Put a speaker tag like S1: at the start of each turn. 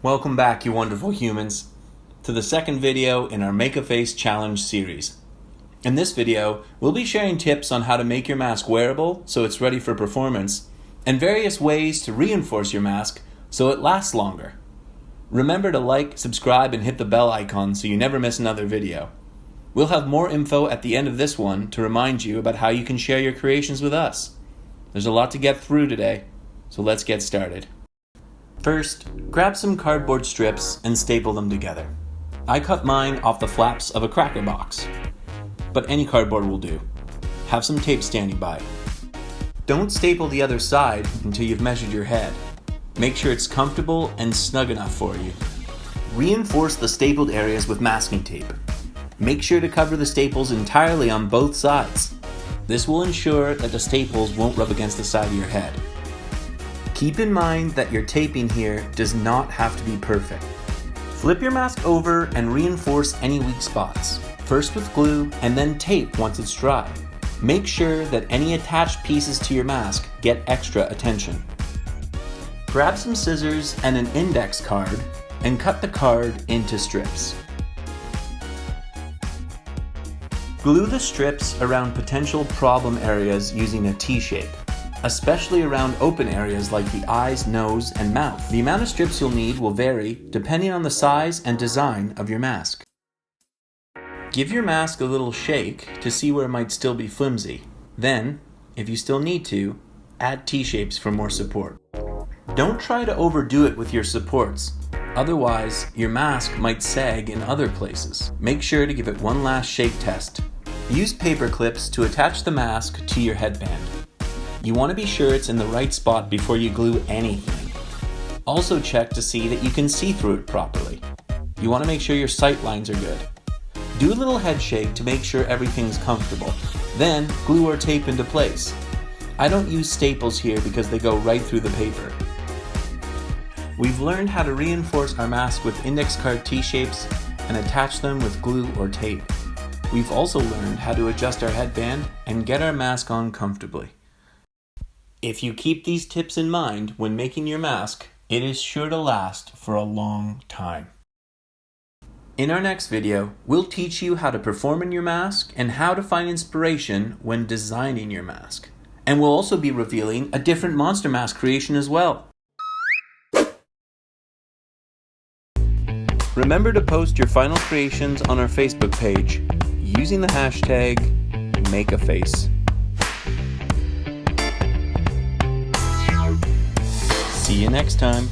S1: Welcome back, you wonderful humans, to the second video in our Make a Face challenge series. In this video, we'll be sharing tips on how to make your mask wearable so it's ready for performance, and various ways to reinforce your mask so it lasts longer. Remember to like, subscribe, and hit the bell icon so you never miss another video. We'll have more info at the end of this one to remind you about how you can share your creations with us. There's a lot to get through today, so let's get started. First, grab some cardboard strips and staple them together. I cut mine off the flaps of a cracker box, but any cardboard will do. Have some tape standing by. Don't staple the other side until you've measured your head. Make sure it's comfortable and snug enough for you. Reinforce the stapled areas with masking tape. Make sure to cover the staples entirely on both sides. This will ensure that the staples won't rub against the side of your head. Keep in mind that your taping here does not have to be perfect. Flip your mask over and reinforce any weak spots, first with glue and then tape once it's dry. Make sure that any attached pieces to your mask get extra attention. Grab some scissors and an index card and cut the card into strips. Glue the strips around potential problem areas using a T-shape, especially around open areas like the eyes, nose, and mouth. The amount of strips you'll need will vary depending on the size and design of your mask. Give your mask a little shake to see where it might still be flimsy. Then, if you still need to, add T-shapes for more support. Don't try to overdo it with your supports, otherwise your mask might sag in other places. Make sure to give it one last shake test. Use paper clips to attach the mask to your headband. You want to be sure it's in the right spot before you glue anything. Also check to see that you can see through it properly. You want to make sure your sight lines are good. Do a little head shake to make sure everything's comfortable. Then glue or tape into place. I don't use staples here because they go right through the paper. We've learned how to reinforce our mask with index card T-shapes and attach them with glue or tape. We've also learned how to adjust our headband and get our mask on comfortably. If you keep these tips in mind when making your mask, it is sure to last for a long time. In our next video, we'll teach you how to perform in your mask and how to find inspiration when designing your mask. And we'll also be revealing a different monster mask creation as well. Remember to post your final creations on our Facebook page using the hashtag makeaface. See you next time.